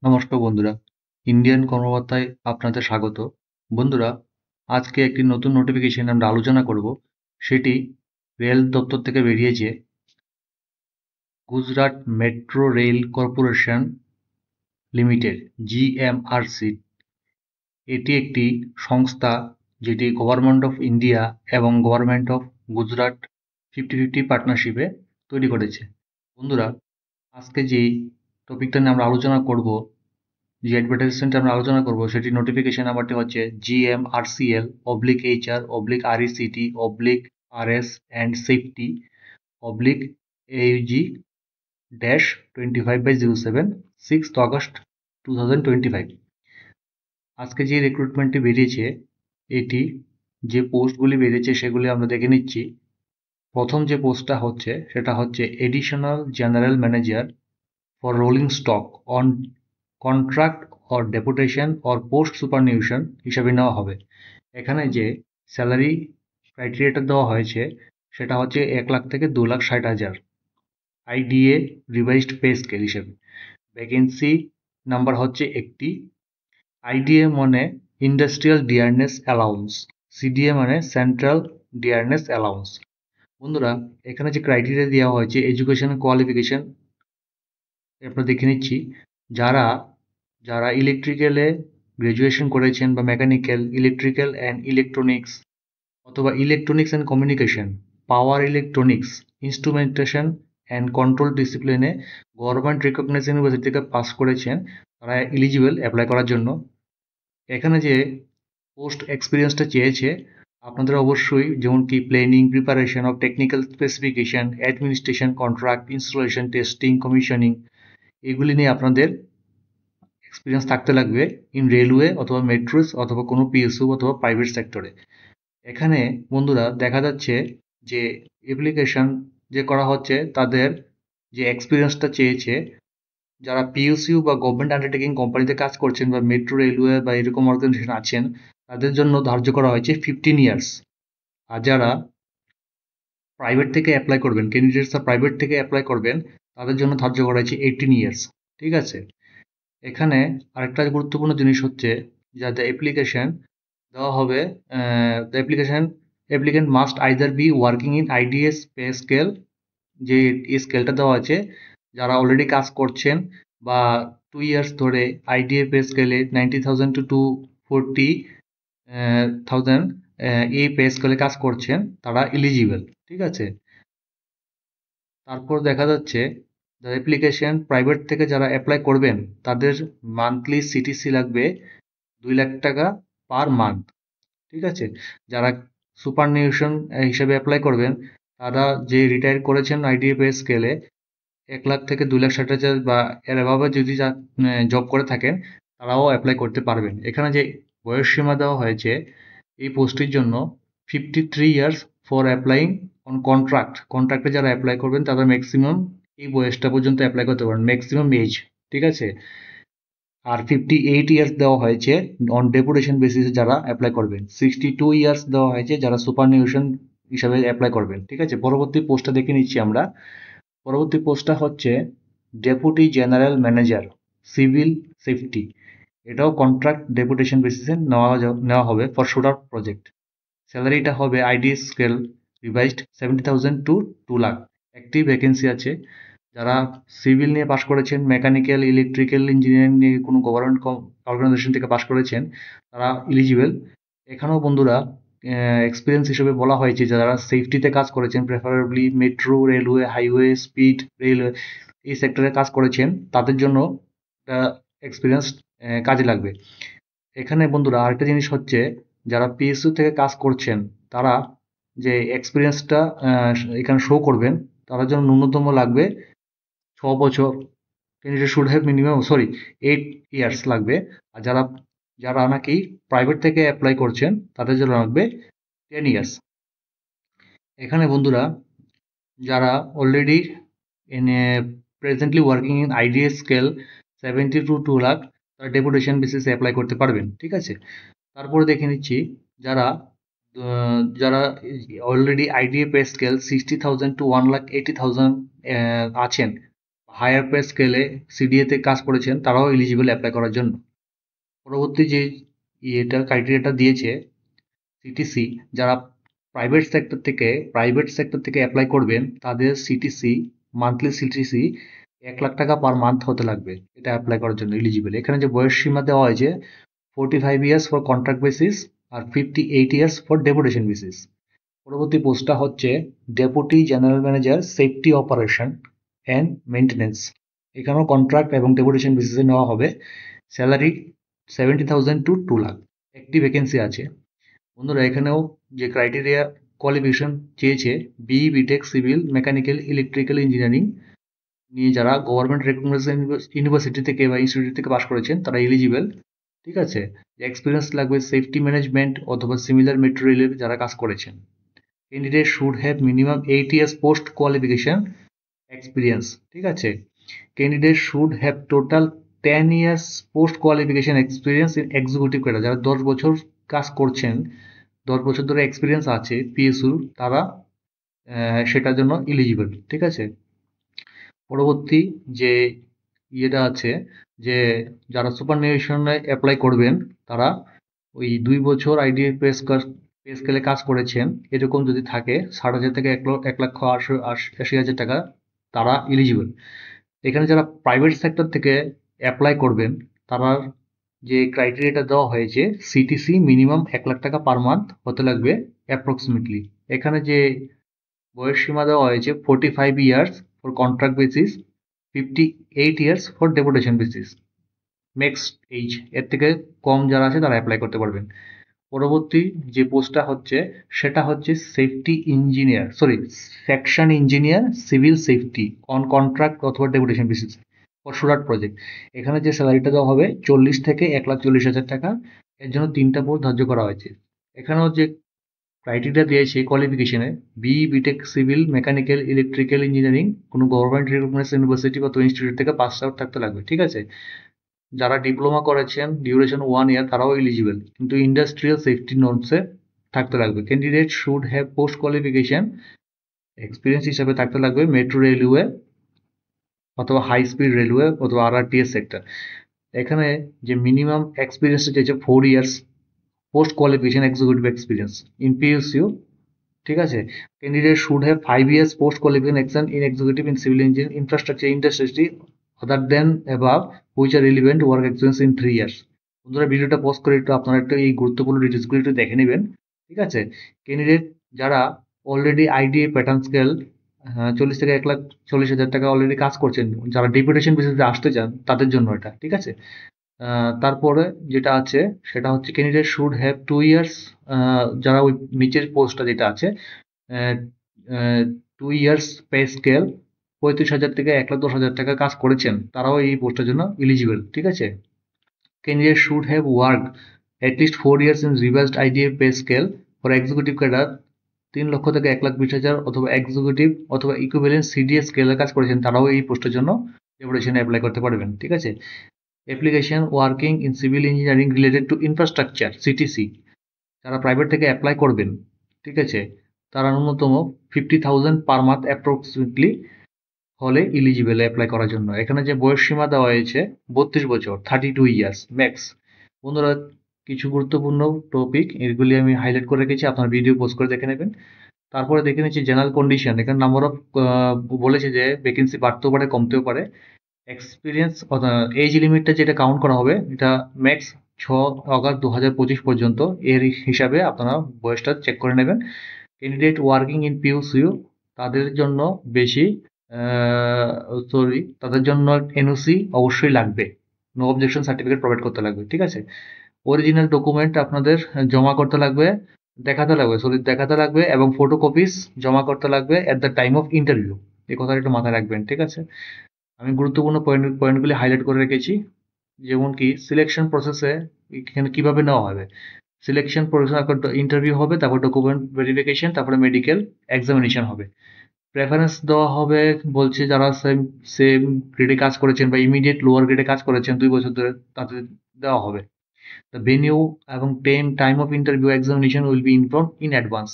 নমস্কার বন্ধুরা, ইন্ডিয়ান কর্মবার্তায় আপনাদের স্বাগত। বন্ধুরা, আজকে একটি নতুন নোটিফিকেশন আমরা আলোচনা করব। সেটি রেল দপ্তর থেকে বেরিয়েছে। Gujarat metro rail corporation limited GMRC. এটি একটি সংস্থা যেটি গভর্নমেন্ট অফ ইন্ডিয়া এবং গভর্নমেন্ট অফ গুজরাট 50-50 পার্টনারশিপে তৈরি করেছে। বন্ধুরা, আজকে যেই টপিকটা নিয়ে আমরা আলোচনা করব, যে অ্যাডভার্টাইজমেন্টটা আমরা আলোচনা করব, সেটি নোটিফিকেশন নাম্বারটি হচ্ছে GMRCL/HR/OBLIC and Safety AUG -25/07 6th August 2025। আজকে যে রিক্রুটমেন্টটি বেরিয়েছে, এটি যে পোস্টগুলি বেরিয়েছে সেগুলি আমরা দেখে নিচ্ছি। প্রথম যে পোস্টটা হচ্ছে সেটা হচ্ছে additional general manager for rolling stock on contract or deputation or post superannuation হিসাবে নেওয়া হবে। এখানে যে স্যালারি ক্রাইটেরিয়াটা দেওয়া হয়েছে সেটা হচ্ছে 1 লাখ থেকে 2,60,000 আইডিএ রিভাইজড পে স্কেল হিসেবে। ভ্যাকেন্সি নাম্বার হচ্ছে একটি। আইডিএ মানে ইন্ডাস্ট্রিয়াল ডিয়ারনেস অ্যালাউন্স, সিডিএ মানে সেন্ট্রাল ডিয়ারনেস অ্যালাউন্স। বন্ধুরা, এখানে যে ক্রাইটেরিয়া দেওয়া হয়েছে এডুকেশন কোয়ালিফিকেশন আমরা দেখে নিচ্ছি। যারা যারা ইলেকট্রিক্যালে গ্র্যাজুয়েশন করেছেন বা মেকানিক্যাল, ইলেকট্রিক্যাল অ্যান্ড ইলেকট্রনিক্স অথবা electronics and communication, power electronics, instrumentation and control ডিসিপ্লিনে গভর্নমেন্ট রিকগনাইজ ইউনিভার্সিটি থেকে পাস করেছেন, তারা এলিজিবল অ্যাপ্লাই করার জন্য। এখানে যে পোস্ট এক্সপিরিয়েন্সটা চেয়েছে আপনাদের অবশ্যই, যেমন কি planning, preparation of technical specification, administration, contract, installation, testing, commissioning, এগুলি নিয়ে আপনাদের এক্সপিরিয়েন্স থাকতে লাগবে ইন রেলওয়ে অথবা মেট্রোস অথবা কোনো পিএসইউ অথবা প্রাইভেট সেক্টরে। এখানে বন্ধুরা দেখা যাচ্ছে যে অ্যাপ্লিকেশন যে করা হচ্ছে তাদের যে এক্সপিরিয়েন্সটা চেয়েছে, যারা পিএসইউ বা গভর্নমেন্ট আন্ডারটেকিং কোম্পানিতে কাজ করছেন বা মেট্রো রেলওয়ে বা এরকম অর্গানাইজেশন আছেন, তাদের জন্য ধার্য করা হয়েছে 15 ইয়ার্স। আর যারা প্রাইভেট থেকে অ্যাপ্লাই করবেন, ক্যান্ডিডেটসরা প্রাইভেট থেকে অ্যাপ্লাই করবেন, তাদের জন্য ধার্য করা হয়েছে 18 ইয়ার্স। ঠিক আছে। এখানে আরেকটা গুরুত্বপূর্ণ জিনিস হচ্ছে, যাতে অ্যাপ্লিকেশন দেওয়া হবে, the applicant must either be working in IDs pay scale, যে এই স্কেলটা দেওয়া আছে, যারা অলরেডি কাজ করছেন বা 2 ইয়ার্স ধরে আইডিএ পে স্কেলে 90,000 to 240,000 এই পে স্কেলে কাজ করছেন, তারা এলিজিবল। ঠিক আছে। তারপর দেখা যাচ্ছে অ্যাপ্লিকেশন প্রাইভেট থেকে যারা অ্যাপ্লাই করবেন তাদের মান্থলি সিটিসি লাগবে 2 লাখ টাকা পার মান্থ। ঠিক আছে। যারা সুপারনিউশন হিসেবে অ্যাপ্লাই করবেন, তারা যে রিটায়ার করেছেন আইডিএ পে স্কেলে 1 লাখ থেকে 2,60,000 বা এর অ্যাভাবে যদি জব করে থাকেন, তারাও অ্যাপ্লাই করতে পারবেন। এখানে যে বয়স সীমা দেওয়া হয়েছে এই পোস্টের জন্য 53 ইয়ার্স ফর অ্যাপ্লাইং অন কন্ট্রাক্টে যারা অ্যাপ্লাই করবেন তাদের ম্যাক্সিমাম এই বয়সটা পর্যন্ত অ্যাপ্লাই করতে পারেন, ম্যাক্সিমাম এজ। ঠিক আছে। আর 58 ইয়ার্স দেওয়া হয়েছে অন ডেপুটেশন বেসিসে যারা অ্যাপ্লাই করবেন। 62 ইয়ার্স দেওয়া হয়েছে যারা সুপারনিউশন হিসাবে অ্যাপ্লাই করবেন। ঠিক আছে। পরবর্তী পোস্টটা দেখে নিচ্ছি আমরা। পরবর্তী পোস্টটা হচ্ছে deputy general manager civil safety. এটাও কন্ট্রাক্ট ডেপুটেশন বেসিসে নেওয়া হবে ফর সোলার প্রজেক্ট। স্যালারিটা হবে ID scale revised 70,000 to 2 lakh. একটি ভ্যাকেন্সি আছে। যারা সিভিল নিয়ে পাশ করেছেন, মেকানিক্যাল, ইলেকট্রিক্যাল ইঞ্জিনিয়ারিং নিয়ে কোনো গভর্নমেন্ট অর্গানাইজেশন থেকে পাশ করেছেন, তারা এলিজিবল। এখানেও বন্ধুরা এক্সপিরিয়েন্স হিসেবে বলা হয়েছে যারা সেফটিতে কাজ করেছেন, preferably metro railway, highway, speed railway এই সেক্টরে কাজ করেছেন, তাদের জন্য এক্সপিরিয়েন্স কাজে লাগবে। এখানে বন্ধুরা আরেকটা জিনিস হচ্ছে, যারা পিএসইউ থেকে কাজ করছেন তারা যে এক্সপিরিয়েন্সটা এখানে শো করবেন, তাদের জন্য ন্যূনতম লাগবে 6 বছর। Candidate should have minimum 8 years লাগবে। আর যারা যারা নাকি প্রাইভেট থেকে অ্যাপ্লাই করছেন তাদের জন্য লাগবে 10 ইয়ার্স। এখানে বন্ধুরা যারা already in presently working in IDs scale 70 to 2 lakh, তারা ডেপুটেশন বেসিসে অ্যাপ্লাই করতে পারবেন। ঠিক আছে। তারপরে দেখে নিচ্ছি যারা যারা already IDA pay scale 60,000 to 1,80,000 আছেন, হায়ার পে স্কেলে সিডিএতে কাজ করেছেন তারাও এলিজিবল অ্যাপ্লাই করার জন্য। পরবর্তী যে ক্রাইটেরিয়াটা দিয়েছে সিটিসি, যারা প্রাইভেট সেক্টর থেকে অ্যাপ্লাই করবেন তাদের সিটিসি, মান্থলি সিটিসি 1 লাখ টাকা পার মান্থ হতে লাগবে এটা অ্যাপ্লাই করার জন্য এলিজিবল। এখানে যে বয়স সীমা দেওয়া হয়েছে 45 ইয়ার্স ফর কন্ট্রাক্ট বেসিস আর 58 ইয়ার্স ফর ডেপুটেশন বেসিস। পরবর্তী পোস্টটা হচ্ছে deputy general manager safety operation and maintenance. এখানেও কন্ট্রাক্ট এবং ডেপুটেশন বেসিসে নেওয়া হবে। Salary 70,000 to 2 lakh. একটি ভ্যাকেন্সি আছে। বন্ধুরা এখানেও যে ক্রাইটেরিয়া কোয়ালিফিকেশন চেয়েছে BTech civil mechanical electrical engineering নিয়ে যারা গভর্নমেন্ট রেকগনাইজড ইউনিভার্সিটি থেকে বা ইনস্টিটিউট থেকে পাস করেছেন তারা এলিজিবল। ঠিক আছে, এক্সপিরিয়েন্স লাগবে সেফটি ম্যানেজমেন্ট অথবা সিমিলার মেটেরিয়ালের যারা কাজ করেছেন। Candidate should have minimum 8 years post qualification experience. ঠিক আছে, candidate should have total 10 years post qualification experience in executive cadre. যারা 10 বছর কাজ করছেন, 10 বছর ধরে এক্সপিরিয়েন্স আছে পিএসইউর, তারা সেটার জন্য এলিজিবল। ঠিক আছে, পরবর্তী যে ইয়েটা আছে যে যারা সুপারনিউশনে অ্যাপ্লাই করবেন তারা ওই 2 বছর আইডিএ পে স্কেলে কাজ করেছেন এরকম যদি থাকে 60,000 থেকে 1,80,000 টাকা, তারা এলিজিবল। এখানে যারা প্রাইভেট সেক্টর থেকে অ্যাপ্লাই করবেন তারা যে ক্রাইটেরিয়াটা দেওয়া হয়েছে সিটিসি মিনিমাম 1 লাখ টাকা পার মান্থ হতে লাগবে অ্যাপ্রক্সিমেটলি। এখানে যে বয়স সীমা দেওয়া হয়েছে 45 years for contract basis, 58 years for deputation basis. Max age এর থেকে কম যারা আছে তারা অ্যাপ্লাই করতে পারবেন। পরবর্তী যে পোস্টটা হচ্ছে সেটা হচ্ছে section engineer civil safety on contract অথবা deputation basis for Surat project. এখানে যে স্যালারিটা দেওয়া হবে 40 থেকে 1,40,000 টাকা। এর জন্য 3টা পোস্ট ধার্য করা হয়েছে। এখানেও যে ক্রাইটেরিয়া দিয়েছে কোয়ালিফিকেশনে BTech civil mechanical electrical engineering কোনো গভর্নমেন্ট রিকগনাইজড ইউনিভার্সিটি বা ইনস্টিটিউট থেকে পাস আউট থাকতে লাগবে। ঠিক আছে, যারা ডিপ্লোমা করেছেন ডিউরেশন 1 ইয়ার তারাও এলিজিবল, কিন্তু ইন্ডাস্ট্রিয়াল সেফটি নর্মসে থাকতে লাগবে। Candidate should have post qualification experience হিসাবে থাকতে লাগবে মেট্রো রেলওয়ে অথবা হাই স্পিড রেলওয়ে অথবা আরআরটিএস সেক্টর। এখানে যে মিনিমাম এক্সপিরিয়েন্স চেয়েছে 4 years post qualification executive experience in PSU. ঠিক আছে, candidate should have 5 years post qualification in executive in civil engineering infrastructure industry other than above which are relevant work experience in 3 years। বন্ধুরা ভিডিওটা pause করে একটু আপনারা একটু এই গুরুত্বপূর্ণ ডিটেলসগুলো একটু দেখে নেবেন। ঠিক আছে, ক্যান্ডিডেট যারা অলরেডি আইডিএ প্যাটার্ন স্কেল 40 থেকে 1,40,000 টাকা অলরেডি কাজ করছেন, যারা ডেপুটেশন বেসিসে আসতে চান তাদের জন্য এটা। ঠিক আছে, তারপরে যেটা আছে সেটা হচ্ছে ক্যান্ডিডেট শুড হ্যাভ 2 ইয়ার্স, যারা ওই নিচের পোস্টটা যেটা আছে 2 ইয়ার্স পে স্কেল 35,000 থেকে 1,10,000 টাকা কাজ করেছেন তারাও এই পোস্টের জন্য এলিজিবল। ঠিক আছে, candidate should have work at least 4 years in revised IDA pay scale for executive cadre 3 লক্ষ থেকে 1,20,000 অথবা এক্সিকিউটিভ অথবা ইকুইভ্যালেন্ট সিডিএ স্কেলে কাজ করেছেন তারাও এই পোস্টের জন্য ডেপুটেশনে অ্যাপ্লাই করতে পারবেন। ঠিক আছে, application working in civil engineering related to infrastructure CTC, যারা প্রাইভেট থেকে অ্যাপ্লাই করবেন ঠিক আছে তারা ন্যূনতম 50,000 পার মান্থ অ্যাপ্রক্সিমেটলি হলে এলিজিবল অ্যাপ্লাই করার জন্য। এখানে যে বয়স সীমা দেওয়া হয়েছে 32 বছর 32 ইয়ার্স ম্যাক্স। বন্ধুরা কিছু গুরুত্বপূর্ণ টপিক এগুলি আমি হাইলাইট করে রেখেছি, আপনার ভিডিও পোস্ট করে দেখে নেবেন। তারপরে দেখে নিচ্ছি জেনারেল কন্ডিশন। এখানে নাম্বার অফ বলেছে যে ভ্যাকেন্সি বাড়তেও পারে কমতেও পারে। এক্সপিরিয়েন্স এজ লিমিটটা যেটা কাউন্ট করা হবে এটা ম্যাক্স 6 অগাস্ট 2025 পর্যন্ত, এর হিসাবে আপনারা বয়সটা চেক করে নেবেন। ক্যান্ডিডেট ওয়ার্কিং ইন পিইউসিউ তাদের জন্য তাদের জন্য এনওসি অবশ্যই লাগবে, নো অবজেকশন সার্টিফিকেট প্রোভাইড করতে লাগবে। ঠিক আছে, অরিজিনাল ডকুমেন্ট আপনাদের জমা করতে লাগবে, দেখাতে লাগবে এবং ফটোকপিস জমা করতে লাগবে at the time of interview. এই কথাটা একটু মাথায় রাখবেন। ঠিক আছে, আমি গুরুত্বপূর্ণ পয়েন্টগুলি হাইলাইট করে রেখেছি, যেমন কি সিলেকশন প্রসেসে এখানে কিভাবে নেওয়া হবে। সিলেকশন প্রসেস ইন্টারভিউ হবে, তারপর ডকুমেন্ট ভেরিফিকেশন, তারপরে মেডিকেল এক্সামিনেশন হবে। প্রেফারেন্স দেওয়া হবে বলছে যারা সেম গ্রেডে কাজ করেছেন বা ইমিডিয়েট লোয়ার গ্রেডে কাজ করেছেন 2 বছর ধরে তাদের দেওয়া হবে। দ্য ভেনিউ এবং time of interview examination will be inform in advance.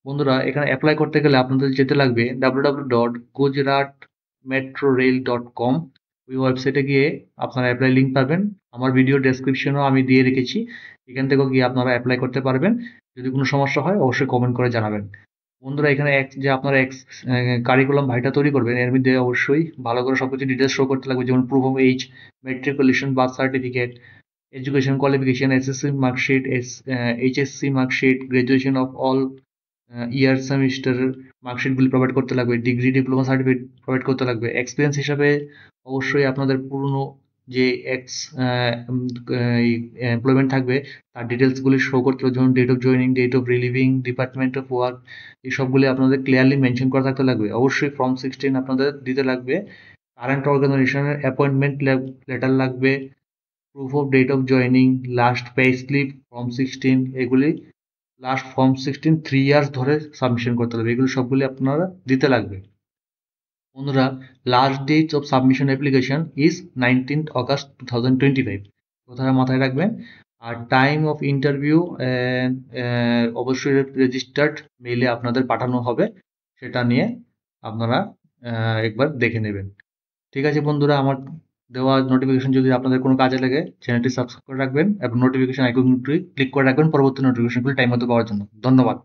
বন্ধুরা এখানে অ্যাপ্লাই করতে গেলে আপনাদের যেতে লাগবে www.gujarat metrorail.com। ওই ওয়েবসাইটে গিয়ে আপনারা অ্যাপ্লাই লিঙ্ক পাবেন। আমার ভিডিও ডেসক্রিপশনেও আমি দিয়ে রেখেছি, এখান থেকেও গিয়ে আপনারা অ্যাপ্লাই করতে পারবেন। যদি কোনো সমস্যা হয় অবশ্যই কমেন্ট করে জানাবেন। বন্ধুরা, এখানে যে আপনারা কারিকুলাম ভাইটা তৈরি করবেন, এর মধ্যে অবশ্যই ভালো করে সবকিছু ডিটেলস শো করতে লাগবে, যেমন proof of age, matriculation, birth certificate, education qualification, SSC mark sheet, HSC mark sheet, graduation of all year semester marksheet গুলি প্রোভাইড করতে লাগবে, ডিগ্রি ডিপ্লোমা সার্টিফিকেট প্রোভাইড করতে লাগবে। এক্সপিরিয়েন্স হিসাবে অবশ্যই আপনাদের পুরনো যে এমপ্লয়মেন্ট থাকবে তার ডিটেলসগুলি শো করতে হবে, যেমন date of joining, date of relieving, department of work, এই সবগুলি আপনাদের ক্লিয়ারলি মেনশন করা থাকতে লাগবে। অবশ্যই ফর্ম 16 আপনাদের দিতে লাগবে, কারেন্ট অর্গানাইজেশনের অ্যাপয়েন্টমেন্ট লেটার লাগবে, proof of date of joining, last pay slip, form 16, এগুলি লাস্ট ফর্ম 16 3 ইয়ার্স ধরে সাবমিশন করতে হবে, এগুলো সবগুলি আপনারা দিতে লাগবে। বন্ধুরা, last date of submission application is 19th August 2025, কথাটা মাথায় রাখবেন। আর টাইম অফ ইন্টারভিউ অবশ্যই রেজিস্টার্ড মেইলে আপনাদের পাঠানো হবে, সেটা নিয়ে আপনারা একবার দেখে নেবেন। ঠিক আছে বন্ধুরা, আমার দেওয়া নোটিফিকেশন যদি আপনাদের কোনো কাজে লাগে, চ্যানেলটি সাবস্ক্রাইব করে রাখবেন এবং নোটিফিকেশন আইকনটি ক্লিক করে রাখবেন পরবর্তী নোটিফিকেশনগুলি টাইম মতো পাওয়ার জন্য। ধন্যবাদ।